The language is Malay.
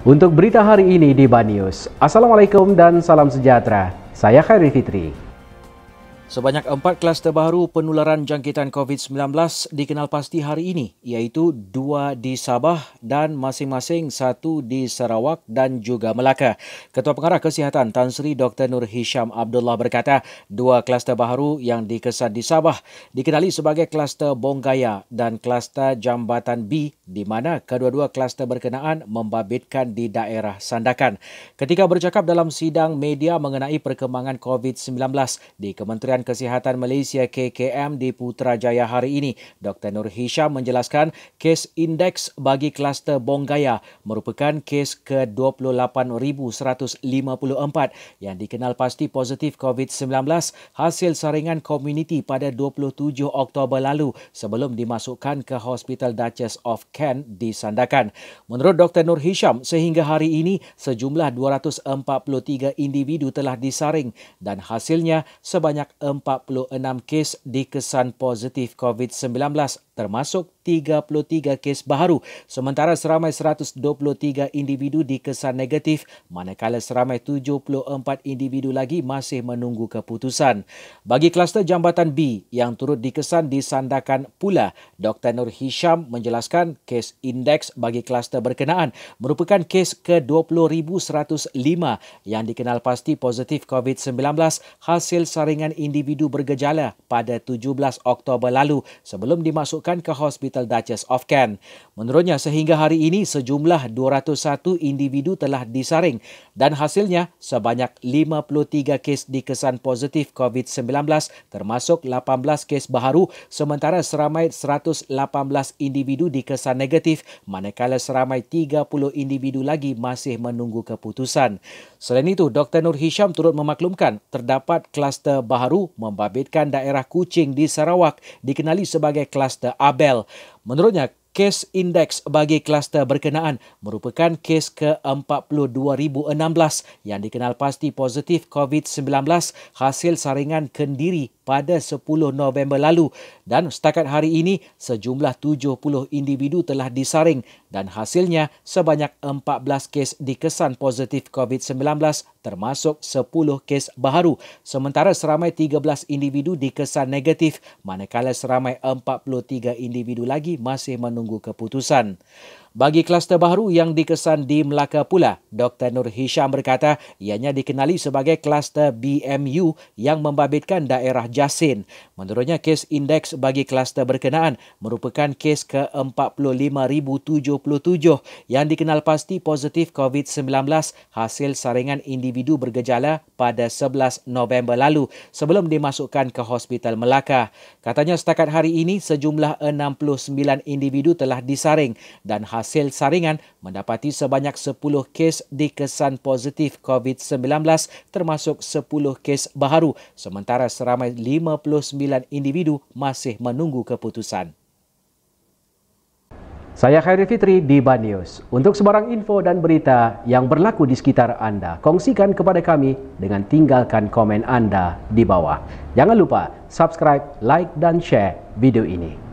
Untuk berita hari ini di Banius. Assalamualaikum dan salam sejahtera. Saya Khairi Fitri. Sebanyak 4 kluster baru penularan jangkitan COVID-19 dikenal pasti hari ini, iaitu 2 di Sabah dan masing-masing 1 di Sarawak dan juga Melaka. Ketua Pengarah Kesihatan Tan Sri Dr. Nur Hisham Abdullah berkata, 2 kluster baru yang dikesan di Sabah dikenali sebagai kluster Bonggaya dan kluster Jambatan B, di mana kedua-dua kluster berkenaan membabitkan di daerah Sandakan. Ketika bercakap dalam sidang media mengenai perkembangan COVID-19 di Kementerian Kesihatan Malaysia KKM di Putrajaya hari ini, Dr. Nur Hisham menjelaskan kes indeks bagi kluster Bonggaya merupakan kes ke-28,154 yang dikenal pasti positif COVID-19 hasil saringan komuniti pada 27 Oktober lalu sebelum dimasukkan ke Hospital Duchess of Kent di Sandakan. Menurut Dr. Nur Hisham, sehingga hari ini sejumlah 243 individu telah disaring dan hasilnya sebanyak 46 kes dikesan positif COVID-19 termasuk 33 kes baru, sementara seramai 123 individu dikesan negatif, manakala seramai 74 individu lagi masih menunggu keputusan. Bagi kluster Jambatan B yang turut dikesan di Sandakan pula, Dr. Nur Hisham menjelaskan kes indeks bagi kluster berkenaan merupakan kes ke-20,105 yang dikenal pasti positif COVID-19 hasil saringan individu bergejala pada 17 Oktober lalu sebelum dimasukkan ke Hospital Duchess of Kent. Menurutnya, sehingga hari ini sejumlah 201 individu telah disaring dan hasilnya sebanyak 53 kes dikesan positif COVID-19 termasuk 18 kes baharu, sementara seramai 118 individu dikesan negatif, manakala seramai 30 individu lagi masih menunggu keputusan. Selain itu, Dr. Nur Hisham turut memaklumkan terdapat kluster baharu membabitkan daerah Kuching di Sarawak dikenali sebagai kluster Abel. Menurutnya, kes indeks bagi kluster berkenaan merupakan kes ke-42,016 yang dikenal pasti positif COVID-19 hasil saringan Kendiri pada 10 November lalu dan setakat hari ini sejumlah 70 individu telah disaring dan hasilnya sebanyak 14 kes dikesan positif COVID-19 termasuk 10 kes baharu, sementara seramai 13 individu dikesan negatif, manakala seramai 43 individu lagi masih menunggu keputusan. Bagi kluster baru yang dikesan di Melaka pula, Dr. Nur Hisham berkata ianya dikenali sebagai kluster BMU yang membabitkan daerah Jasin. Menurutnya, kes indeks bagi kluster berkenaan merupakan kes ke-45,077 yang dikenal pasti positif COVID-19 hasil saringan individu bergejala pada 11 November lalu sebelum dimasukkan ke Hospital Melaka. Katanya setakat hari ini sejumlah 69 individu telah disaring dan hasil saringan mendapati sebanyak 10 kes dikesan positif COVID-19 termasuk 10 kes baharu, sementara seramai 59 individu masih menunggu keputusan. Saya Khairi Fitri di Banius. Untuk sebarang info dan berita yang berlaku di sekitar anda, kongsikan kepada kami dengan tinggalkan komen anda di bawah. Jangan lupa subscribe, like dan share video ini.